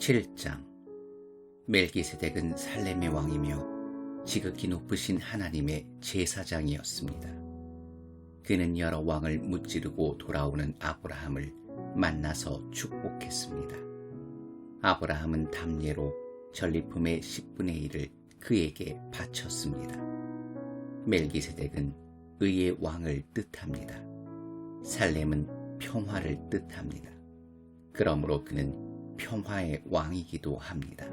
7장. 멜기세덱은 살렘의 왕이며 지극히 높으신 하나님의 제사장이었습니다. 그는 여러 왕을 무찌르고 돌아오는 아브라함을 만나서 축복했습니다. 아브라함은 담례로 전리품의 10분의 1을 그에게 바쳤습니다. 멜기세덱은 의의 왕을 뜻합니다. 살렘은 평화를 뜻합니다. 그러므로 그는 평화의 왕이기도 합니다.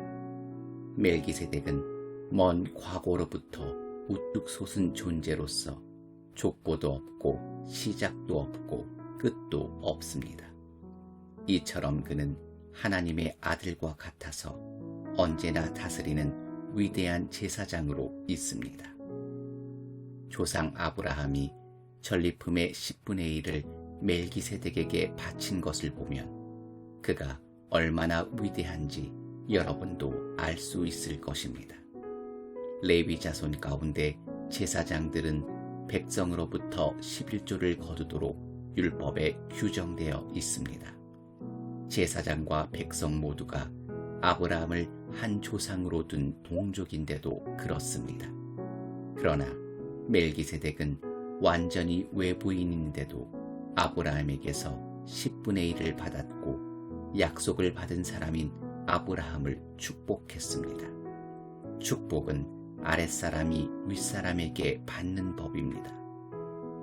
멜기세덱은 먼 과거로부터 우뚝 솟은 존재로서 족보도 없고 시작도 없고 끝도 없습니다. 이처럼 그는 하나님의 아들과 같아서 언제나 다스리는 위대한 제사장으로 있습니다. 조상 아브라함이 전리품의 10분의 1을 멜기세덱에게 바친 것을 보면 그가 얼마나 위대한지 여러분도 알 수 있을 것입니다. 레위 자손 가운데 제사장들은 백성으로부터 11조를 거두도록 율법에 규정되어 있습니다. 제사장과 백성 모두가 아브라함을 한 조상으로 둔 동족인데도 그렇습니다. 그러나 멜기세덱은 완전히 외부인인데도 아브라함에게서 10분의 1을 받았고 약속을 받은 사람인 아브라함을 축복했습니다. 축복은 아랫사람이 윗사람에게 받는 법입니다.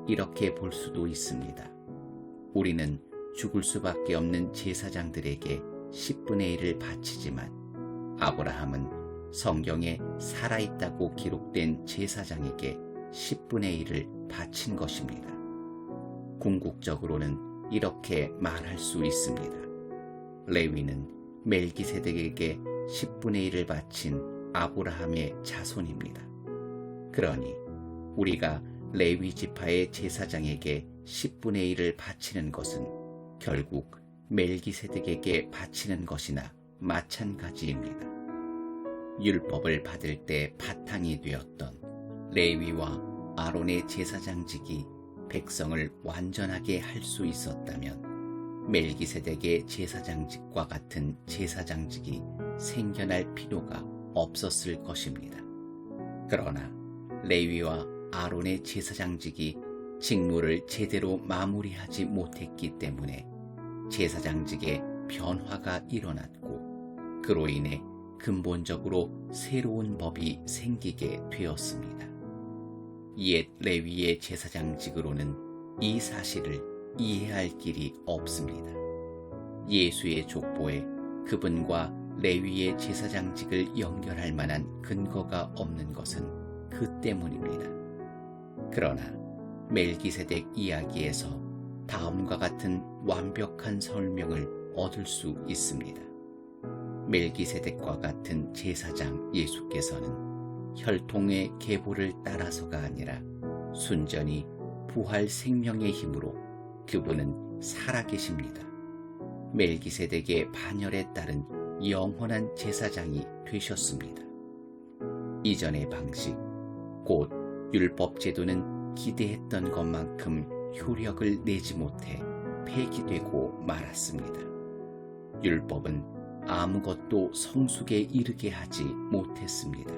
이렇게 볼 수도 있습니다. 우리는 죽을 수밖에 없는 제사장들에게 10분의 1을 바치지만 아브라함은 성경에 살아있다고 기록된 제사장에게 10분의 1을 바친 것입니다. 궁극적으로는 이렇게 말할 수 있습니다. 레위는 멜기세덱에게 10분의 1을 바친 아브라함의 자손입니다. 그러니 우리가 레위 지파의 제사장에게 10분의 1을 바치는 것은 결국 멜기세덱에게 바치는 것이나 마찬가지입니다. 율법을 받을 때 바탕이 되었던 레위와 아론의 제사장직이 백성을 완전하게 할 수 있었다면 멜기세덱의 제사장직과 같은 제사장직이 생겨날 필요가 없었을 것입니다. 그러나 레위와 아론의 제사장직이 직무를 제대로 마무리하지 못했기 때문에 제사장직에 변화가 일어났고 그로 인해 근본적으로 새로운 법이 생기게 되었습니다. 옛 레위의 제사장직으로는 이 사실을 이해할 길이 없습니다. 예수의 족보에 그분과 레위의 제사장직을 연결할 만한 근거가 없는 것은 그 때문입니다. 그러나 멜기세덱 이야기에서 다음과 같은 완벽한 설명을 얻을 수 있습니다. 멜기세덱과 같은 제사장 예수께서는 혈통의 계보를 따라서가 아니라 순전히 부활 생명의 힘으로 그분은 살아계십니다. 멜기세덱의 반열에 따른 영원한 제사장이 되셨습니다. 이전의 방식, 곧 율법 제도는 기대했던 것만큼 효력을 내지 못해 폐기되고 말았습니다. 율법은 아무것도 성숙에 이르게 하지 못했습니다.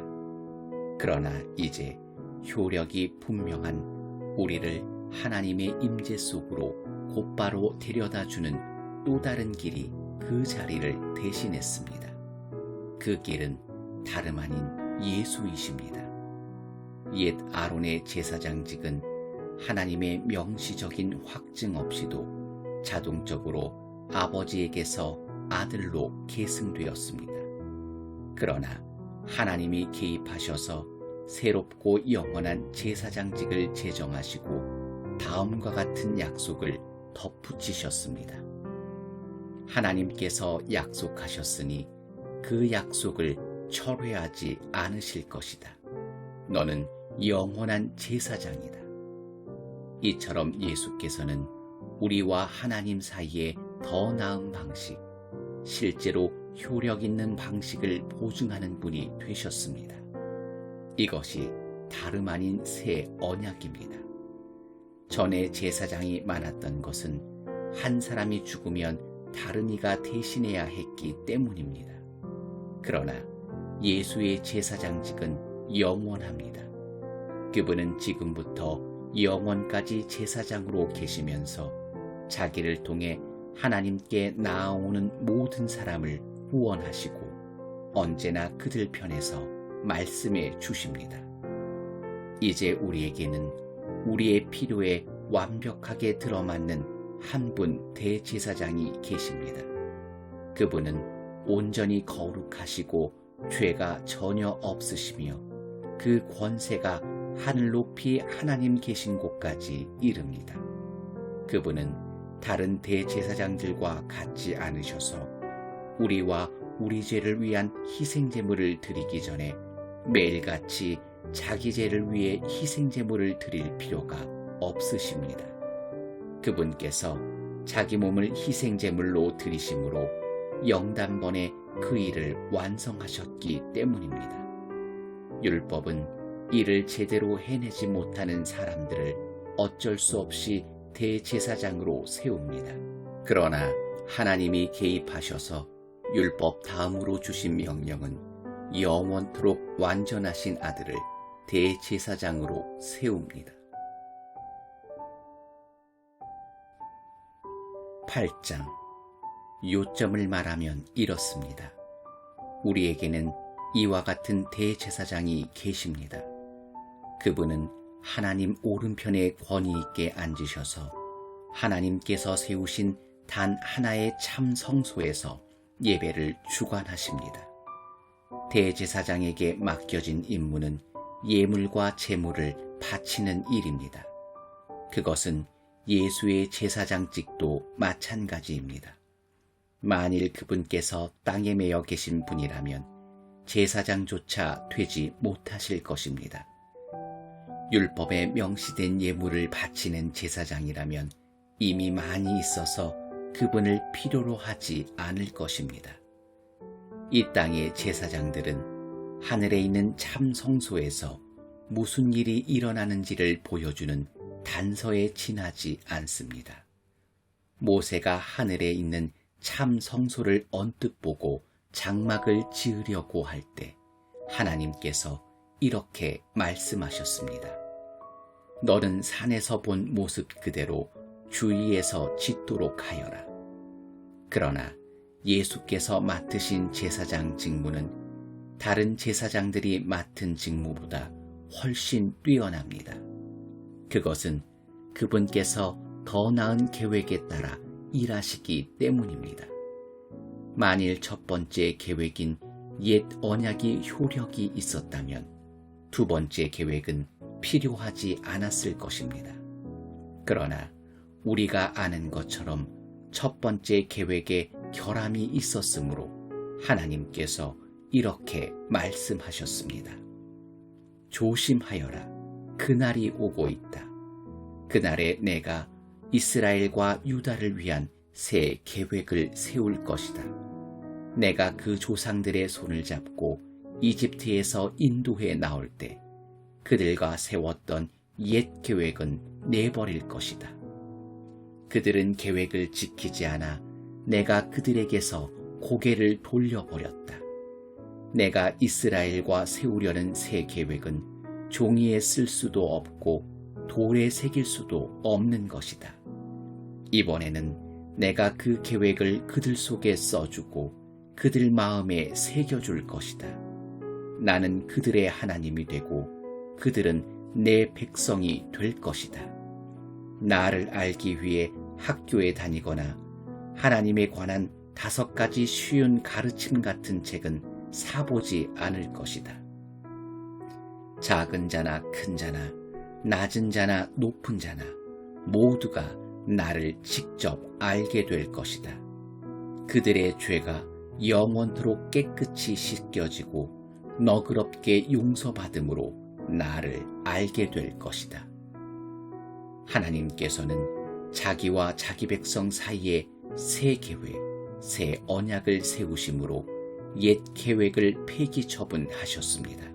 그러나 이제 효력이 분명한 우리를 하나님의 임재 속으로 곧바로 데려다주는 또 다른 길이 그 자리를 대신했습니다. 그 길은 다름 아닌 예수이십니다. 옛 아론의 제사장직은 하나님의 명시적인 확증 없이도 자동적으로 아버지에게서 아들로 계승되었습니다. 그러나 하나님이 개입하셔서 새롭고 영원한 제사장직을 제정하시고 다음과 같은 약속을 덧붙이셨습니다. 하나님께서 약속하셨으니 그 약속을 철회하지 않으실 것이다. 너는 영원한 제사장이다. 이처럼 예수께서는 우리와 하나님 사이에 더 나은 방식, 실제로 효력 있는 방식을 보증하는 분이 되셨습니다. 이것이 다름 아닌 새 언약입니다. 전에 제사장이 많았던 것은 한 사람이 죽으면 다른 이가 대신해야 했기 때문입니다. 그러나 예수의 제사장직은 영원합니다. 그분은 지금부터 영원까지 제사장으로 계시면서 자기를 통해 하나님께 나아오는 모든 사람을 구원하시고 언제나 그들 편에서 말씀해 주십니다. 이제 우리에게는 우리의 필요에 완벽하게 들어맞는 한 분 대제사장이 계십니다. 그분은 온전히 거룩하시고 죄가 전혀 없으시며 그 권세가 하늘 높이 하나님 계신 곳까지 이릅니다. 그분은 다른 대제사장들과 같지 않으셔서 우리와 우리 죄를 위한 희생제물을 드리기 전에 매일같이 자기 죄를 위해 희생제물을 드릴 필요가 없으십니다. 그분께서 자기 몸을 희생제물로 드리심으로 영단번에 그 일을 완성하셨기 때문입니다. 율법은 이를 제대로 해내지 못하는 사람들을 어쩔 수 없이 대제사장으로 세웁니다. 그러나 하나님이 개입하셔서 율법 다음으로 주신 명령은 영원토록 완전하신 아들을 대제사장으로 세웁니다. 8장 요점을 말하면 이렇습니다. 우리에게는 이와 같은 대제사장이 계십니다. 그분은 하나님 오른편에 권위 있게 앉으셔서 하나님께서 세우신 단 하나의 참 성소에서 예배를 주관하십니다. 대제사장에게 맡겨진 임무는 예물과 제물을 바치는 일입니다. 그것은 예수의 제사장직도 마찬가지입니다. 만일 그분께서 땅에 매여 계신 분이라면 제사장조차 되지 못하실 것입니다. 율법에 명시된 예물을 바치는 제사장이라면 이미 많이 있어서 그분을 필요로 하지 않을 것입니다. 이 땅의 제사장들은 하늘에 있는 참 성소에서 무슨 일이 일어나는지를 보여주는 단서에 지나지 않습니다. 모세가 하늘에 있는 참 성소를 언뜻 보고 장막을 지으려고 할 때 하나님께서 이렇게 말씀하셨습니다. 너는 산에서 본 모습 그대로 주위에서 짓도록 하여라. 그러나 예수께서 맡으신 제사장 직무는 다른 제사장들이 맡은 직무보다 훨씬 뛰어납니다. 그것은 그분께서 더 나은 계획에 따라 일하시기 때문입니다. 만일 첫 번째 계획인 옛 언약이 효력이 있었다면 두 번째 계획은 필요하지 않았을 것입니다. 그러나 우리가 아는 것처럼 첫 번째 계획에 결함이 있었으므로 하나님께서 이렇게 말씀하셨습니다. 조심하여라. 그날이 오고 있다. 그날에 내가 이스라엘과 유다를 위한 새 계획을 세울 것이다. 내가 그 조상들의 손을 잡고 이집트에서 인도해 나올 때 그들과 세웠던 옛 계획은 내버릴 것이다. 그들은 계획을 지키지 않아 내가 그들에게서 고개를 돌려버렸다. 내가 이스라엘과 세우려는 새 계획은 종이에 쓸 수도 없고 돌에 새길 수도 없는 것이다. 이번에는 내가 그 계획을 그들 속에 써주고 그들 마음에 새겨줄 것이다. 나는 그들의 하나님이 되고 그들은 내 백성이 될 것이다. 나를 알기 위해 학교에 다니거나 하나님에 관한 5가지 쉬운 가르침 같은 책은 사보지 않을 것이다. 작은 자나 큰 자나 낮은 자나 높은 자나 모두가 나를 직접 알게 될 것이다. 그들의 죄가 영원토록 깨끗이 씻겨지고 너그럽게 용서받음으로 나를 알게 될 것이다. 하나님께서는 자기와 자기 백성 사이에 새 계획, 새 언약을 세우심으로 옛 계획을 폐기 처분하셨습니다.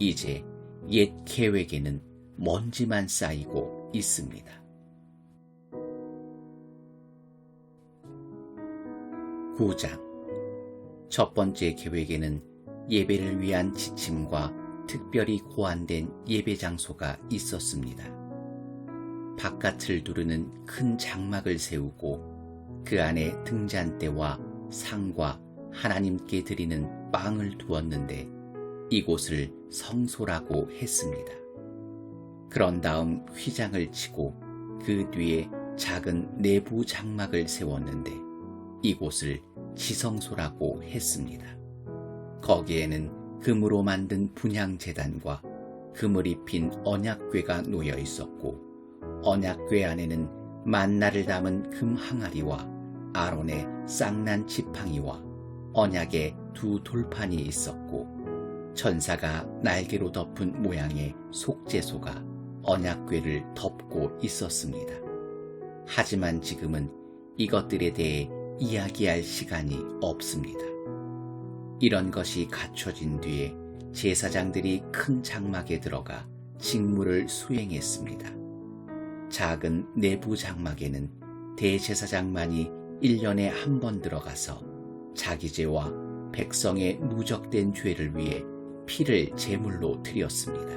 이제 옛 계획에는 먼지만 쌓이고 있습니다. 9장. 첫 번째 계획에는 예배를 위한 지침과 특별히 고안된 예배 장소가 있었습니다. 바깥을 두르는 큰 장막을 세우고 그 안에 등잔대와 상과 하나님께 드리는 빵을 두었는데 이곳을 성소라고 했습니다. 그런 다음 휘장을 치고 그 뒤에 작은 내부 장막을 세웠는데 이곳을 지성소라고 했습니다. 거기에는 금으로 만든 분향제단과 금을 입힌 언약궤가 놓여 있었고 언약궤 안에는 만나를 담은 금 항아리와 아론의 쌍난 지팡이와 언약의 두 돌판이 있었고 천사가 날개로 덮은 모양의 속죄소가 언약궤를 덮고 있었습니다. 하지만 지금은 이것들에 대해 이야기할 시간이 없습니다. 이런 것이 갖춰진 뒤에 제사장들이 큰 장막에 들어가 직무를 수행했습니다. 작은 내부 장막에는 대제사장만이 1년에 한 번 들어가서 자기 죄와 백성의 누적된 죄를 위해 피를 제물로 드렸습니다.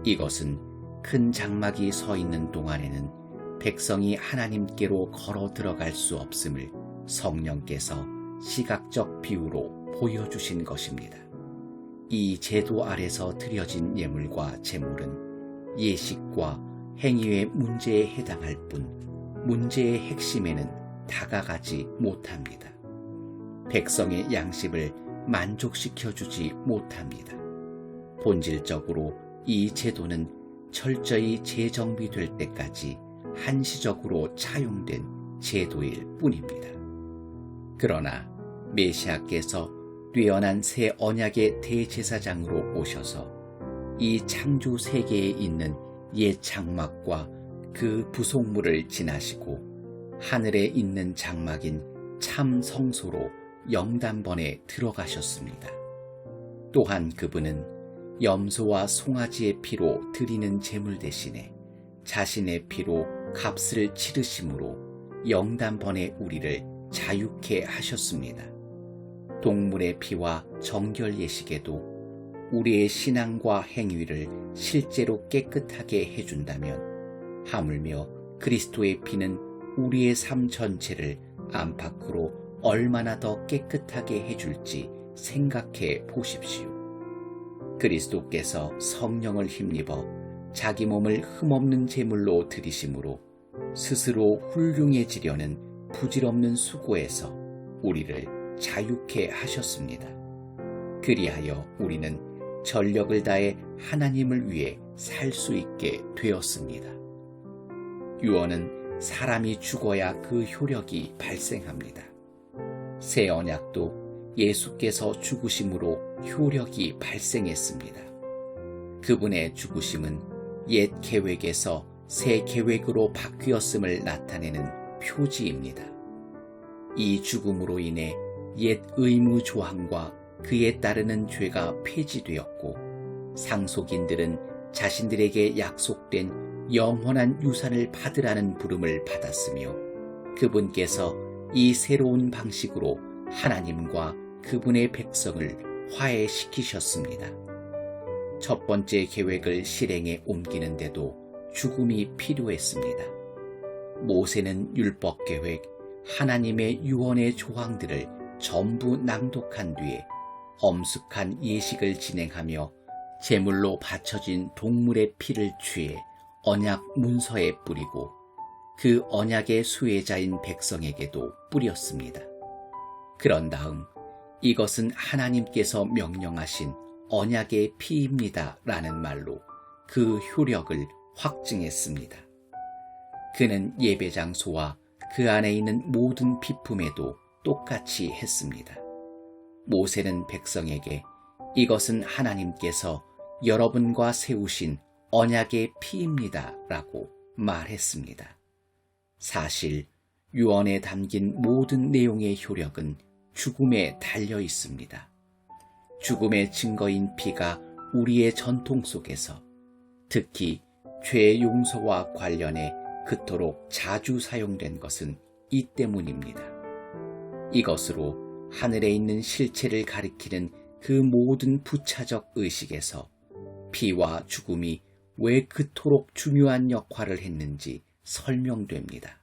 이것은 큰 장막이 서 있는 동안에는 백성이 하나님께로 걸어 들어갈 수 없음을 성령께서 시각적 비유로 보여주신 것입니다. 이 제도 아래서 드려진 예물과 제물은 예식과 행위의 문제에 해당할 뿐 문제의 핵심에는 다가가지 못합니다. 백성의 양식을 만족시켜주지 못합니다. 본질적으로 이 제도는 철저히 재정비될 때까지 한시적으로 차용된 제도일 뿐입니다. 그러나 메시아께서 뛰어난 새 언약의 대제사장으로 오셔서 이 창조 세계에 있는 옛 장막과 그 부속물을 지나시고 하늘에 있는 장막인 참 성소로 영단번에 들어가셨습니다. 또한 그분은 염소와 송아지의 피로 드리는 제물 대신에 자신의 피로 값을 치르심으로 영단번에 우리를 자유케 하셨습니다. 동물의 피와 정결 예식에도 우리의 신앙과 행위를 실제로 깨끗하게 해준다면 하물며 그리스도의 피는 우리의 삶 전체를 안팎으로 얼마나 더 깨끗하게 해줄지 생각해 보십시오. 그리스도께서 성령을 힘입어 자기 몸을 흠없는 제물로 드리심으로 스스로 훌륭해지려는 부질없는 수고에서 우리를 자유케 하셨습니다. 그리하여 우리는 전력을 다해 하나님을 위해 살 수 있게 되었습니다. 유언은 사람이 죽어야 그 효력이 발생합니다. 새 언약도 예수께서 죽으심으로 효력이 발생했습니다. 그분의 죽으심은 옛 계획에서 새 계획으로 바뀌었음을 나타내는 표지입니다. 이 죽음으로 인해 옛 의무 조항과 그에 따르는 죄가 폐지되었고 상속인들은 자신들에게 약속된 영원한 유산을 받으라는 부름을 받았으며 그분께서 이 새로운 방식으로 하나님과 그분의 백성을 화해시키셨습니다. 첫 번째 계획을 실행에 옮기는데도 죽음이 필요했습니다. 모세는 율법 계획, 하나님의 유언의 조항들을 전부 낭독한 뒤에 엄숙한 예식을 진행하며 제물로 바쳐진 동물의 피를 취해 언약 문서에 뿌리고 그 언약의 수혜자인 백성에게도 뿌렸습니다. 그런 다음 이것은 하나님께서 명령하신 언약의 피입니다 라는 말로 그 효력을 확증했습니다. 그는 예배 장소와 그 안에 있는 모든 비품에도 똑같이 했습니다. 모세는 백성에게 이것은 하나님께서 여러분과 세우신 언약의 피입니다 라고 말했습니다. 사실 유언에 담긴 모든 내용의 효력은 죽음에 달려 있습니다. 죽음의 증거인 피가 우리의 전통 속에서 특히 죄 용서와 관련해 그토록 자주 사용된 것은 이 때문입니다. 이것으로 하늘에 있는 실체를 가리키는 그 모든 부차적 의식에서 피와 죽음이 왜 그토록 중요한 역할을 했는지 설명됩니다.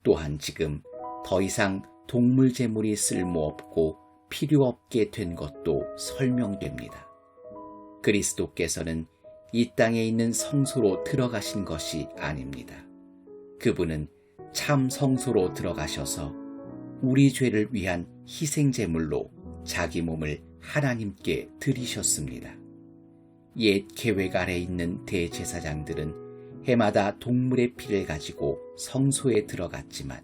또한 지금 더 이상 동물 제물이 쓸모없고 필요 없게 된 것도 설명됩니다. 그리스도께서는 이 땅에 있는 성소로 들어가신 것이 아닙니다. 그분은 참 성소로 들어가셔서 우리 죄를 위한 희생제물로 자기 몸을 하나님께 드리셨습니다. 옛 계획 아래 있는 대제사장들은 해마다 동물의 피를 가지고 성소에 들어갔지만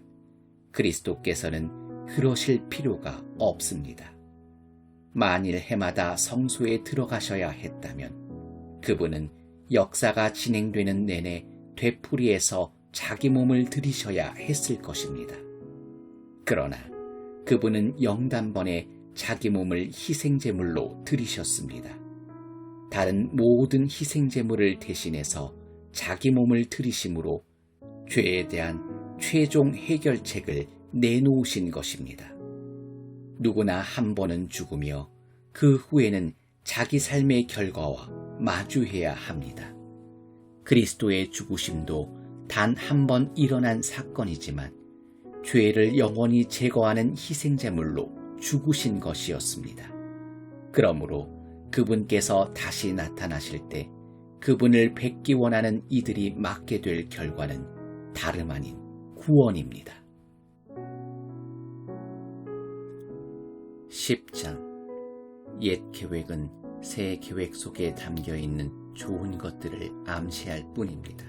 그리스도께서는 그러실 필요가 없습니다. 만일 해마다 성소에 들어가셔야 했다면 그분은 역사가 진행되는 내내 되풀이해서 자기 몸을 드리셔야 했을 것입니다. 그러나 그분은 영단번에 자기 몸을 희생제물로 드리셨습니다. 다른 모든 희생제물을 대신해서 자기 몸을 드리심으로 죄에 대한 최종 해결책을 내놓으신 것입니다. 누구나 한 번은 죽으며 그 후에는 자기 삶의 결과와 마주해야 합니다. 그리스도의 죽으심도 단 한 번 일어난 사건이지만 죄를 영원히 제거하는 희생제물로 죽으신 것이었습니다. 그러므로 그분께서 다시 나타나실 때 그분을 뵙기 원하는 이들이 맞게 될 결과는 다름 아닌 구원입니다. 10장 옛 계획은 새 계획 속에 담겨있는 좋은 것들을 암시할 뿐입니다.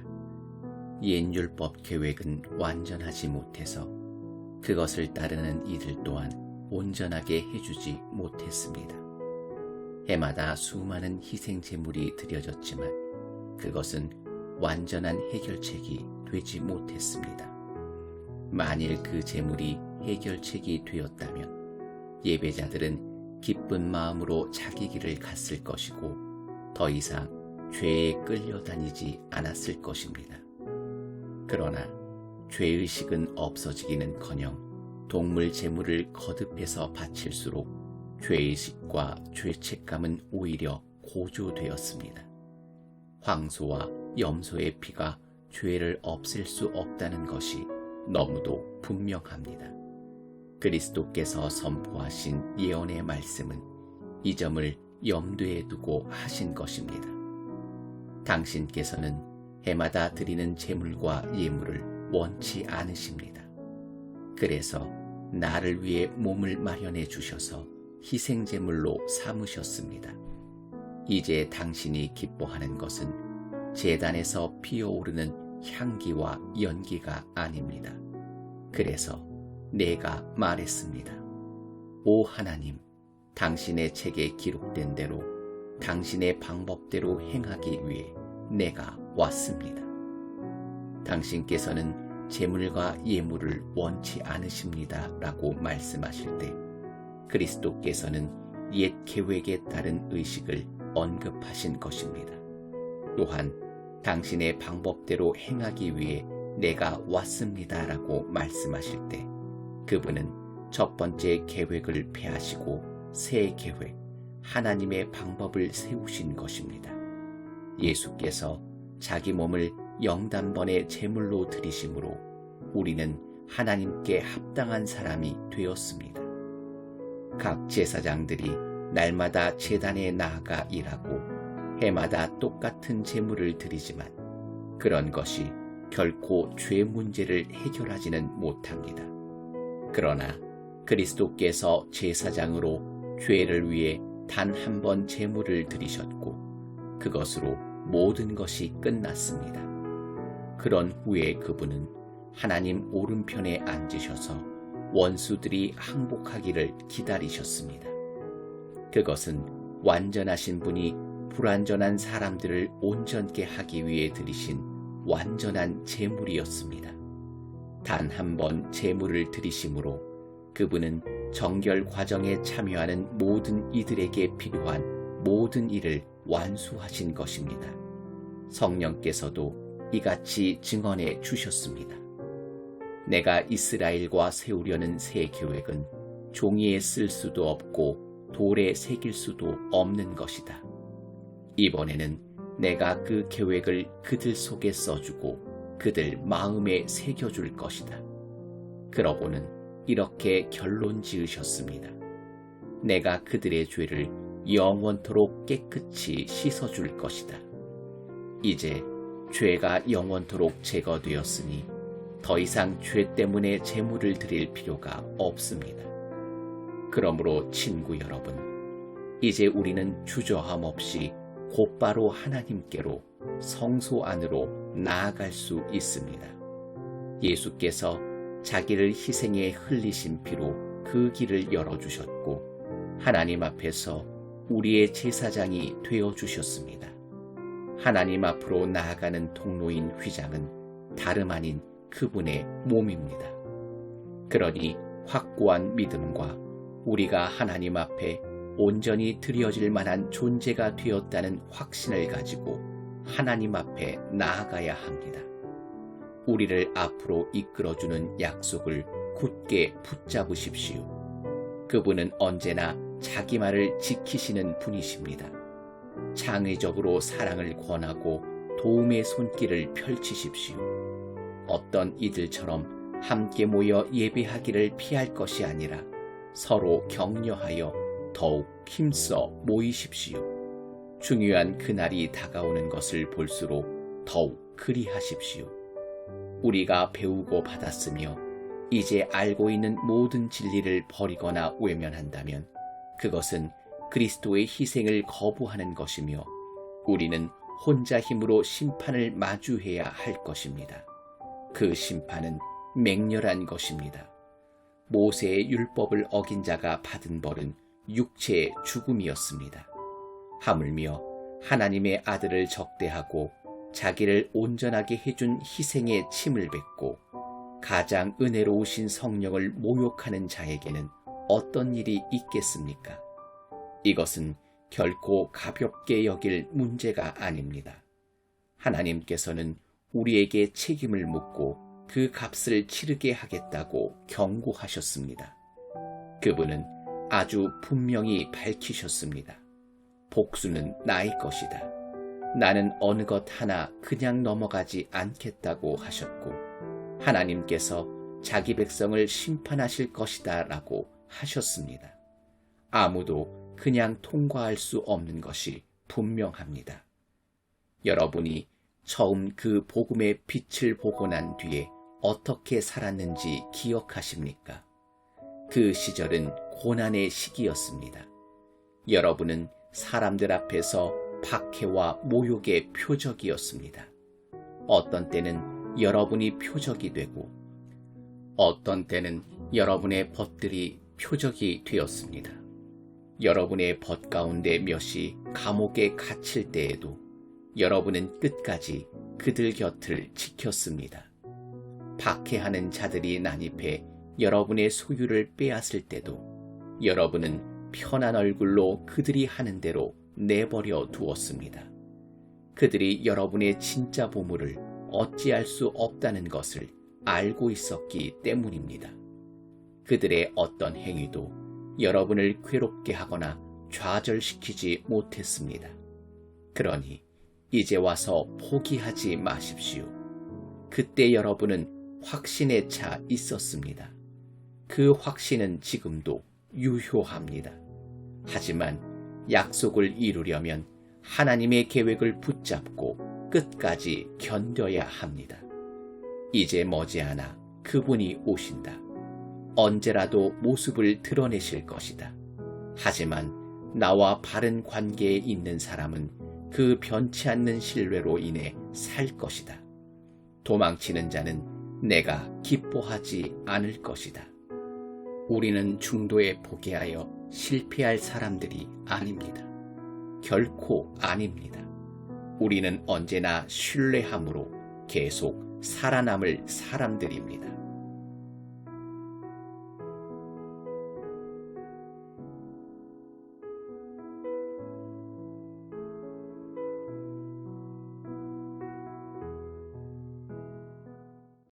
옛 율법 계획은 완전하지 못해서 그것을 따르는 이들 또한 온전하게 해주지 못했습니다. 해마다 수많은 희생제물이 드려졌지만 그것은 완전한 해결책이 되지 못했습니다. 만일 그 제물이 해결책이 되었다면 예배자들은 기쁜 마음으로 자기 길을 갔을 것이고 더 이상 죄에 끌려다니지 않았을 것입니다. 그러나 죄의식은 없어지기는커녕 동물 제물을 거듭해서 바칠수록 죄의식과 죄책감은 오히려 고조되었습니다. 황소와 염소의 피가 죄를 없앨 수 없다는 것이 너무도 분명합니다. 그리스도께서 선포하신 예언의 말씀은 이 점을 염두에 두고 하신 것입니다. 당신께서는 해마다 드리는 제물과 예물을 원치 않으십니다. 그래서 나를 위해 몸을 마련해 주셔서 희생제물로 삼으셨습니다. 이제 당신이 기뻐하는 것은 제단에서 피어오르는 향기와 연기가 아닙니다. 그래서 내가 말했습니다. 오 하나님, 당신의 책에 기록된 대로 당신의 방법대로 행하기 위해 내가 왔습니다. 당신께서는 제물과 예물을 원치 않으십니다 라고 말씀하실 때 그리스도께서는 옛 계획에 따른 의식을 언급하신 것입니다. 또한 당신의 방법대로 행하기 위해 내가 왔습니다 라고 말씀하실 때 그분은 첫 번째 계획을 폐하시고 새 계획, 하나님의 방법을 세우신 것입니다. 예수께서 자기 몸을 영단번에 제물로 드리심으로 우리는 하나님께 합당한 사람이 되었습니다. 각 제사장들이 날마다 제단에 나아가 일하고 해마다 똑같은 제물을 드리지만 그런 것이 결코 죄 문제를 해결하지는 못합니다. 그러나 그리스도께서 제사장으로 죄를 위해 단 한 번 제물을 드리셨고 그것으로 모든 것이 끝났습니다. 그런 후에 그분은 하나님 오른편에 앉으셔서 원수들이 항복하기를 기다리셨습니다. 그것은 완전하신 분이 불완전한 사람들을 온전케 하기 위해 드리신 완전한 제물이었습니다. 단 한 번 제물을 드리심으로 그분은 정결 과정에 참여하는 모든 이들에게 필요한 모든 일을 완수하신 것입니다. 성령께서도 이같이 증언해 주셨습니다. 내가 이스라엘과 세우려는 새 계획은 종이에 쓸 수도 없고 돌에 새길 수도 없는 것이다. 이번에는 내가 그 계획을 그들 속에 써주고 그들 마음에 새겨줄 것이다. 그러고는 이렇게 결론 지으셨습니다. 내가 그들의 죄를 영원토록 깨끗이 씻어줄 것이다. 이제 죄가 영원토록 제거되었으니 더 이상 죄 때문에 제물을 드릴 필요가 없습니다. 그러므로 친구 여러분, 이제 우리는 주저함 없이 곧바로 하나님께로 성소 안으로 나아갈 수 있습니다. 예수께서 자기를 희생에 흘리신 피로 그 길을 열어주셨고 하나님 앞에서 우리의 제사장이 되어주셨습니다. 하나님 앞으로 나아가는 통로인 휘장은 다름 아닌 그분의 몸입니다. 그러니 확고한 믿음과 우리가 하나님 앞에 온전히 드려질 만한 존재가 되었다는 확신을 가지고 하나님 앞에 나아가야 합니다. 우리를 앞으로 이끌어주는 약속을 굳게 붙잡으십시오. 그분은 언제나 자기 말을 지키시는 분이십니다. 창의적으로 사랑을 권하고 도움의 손길을 펼치십시오. 어떤 이들처럼 함께 모여 예배하기를 피할 것이 아니라 서로 격려하여 더욱 힘써 모이십시오. 중요한 그날이 다가오는 것을 볼수록 더욱 그리하십시오. 우리가 배우고 받았으며 이제 알고 있는 모든 진리를 버리거나 외면한다면 그것은 그리스도의 희생을 거부하는 것이며 우리는 혼자 힘으로 심판을 마주해야 할 것입니다. 그 심판은 맹렬한 것입니다. 모세의 율법을 어긴 자가 받은 벌은 육체의 죽음이었습니다. 하물며 하나님의 아들을 적대하고 자기를 온전하게 해준 희생의 침을 뱉고 가장 은혜로우신 성령을 모욕하는 자에게는 어떤 일이 있겠습니까? 이것은 결코 가볍게 여길 문제가 아닙니다. 하나님께서는 우리에게 책임을 묻고 그 값을 치르게 하겠다고 경고하셨습니다. 그분은 아주 분명히 밝히셨습니다. 복수는 나의 것이다. 나는 어느 것 하나 그냥 넘어가지 않겠다고 하셨고 하나님께서 자기 백성을 심판하실 것이다 라고 하셨습니다. 아무도 그냥 통과할 수 없는 것이 분명합니다. 여러분이 처음 그 복음의 빛을 보고 난 뒤에 어떻게 살았는지 기억하십니까? 그 시절은 고난의 시기였습니다. 여러분은 사람들 앞에서 박해와 모욕의 표적이었습니다. 어떤 때는 여러분이 표적이 되고 어떤 때는 여러분의 벗들이 표적이 되었습니다. 여러분의 벗 가운데 몇이 감옥에 갇힐 때에도 여러분은 끝까지 그들 곁을 지켰습니다. 박해하는 자들이 난입해 여러분의 소유를 빼앗을 때도 여러분은 편한 얼굴로 그들이 하는 대로 내버려 두었습니다. 그들이 여러분의 진짜 보물을 어찌할 수 없다는 것을 알고 있었기 때문입니다. 그들의 어떤 행위도 여러분을 괴롭게 하거나 좌절시키지 못했습니다. 그러니 이제 와서 포기하지 마십시오. 그때 여러분은 확신에 차 있었습니다. 그 확신은 지금도 유효합니다. 하지만 약속을 이루려면 하나님의 계획을 붙잡고 끝까지 견뎌야 합니다. 이제 머지않아 그분이 오신다. 언제라도 모습을 드러내실 것이다. 하지만 나와 바른 관계에 있는 사람은 그 변치 않는 신뢰로 인해 살 것이다. 도망치는 자는 내가 기뻐하지 않을 것이다. 우리는 중도에 포기하여 실패할 사람들이 아닙니다. 결코 아닙니다. 우리는 언제나 신뢰함으로 계속 살아남을 사람들입니다.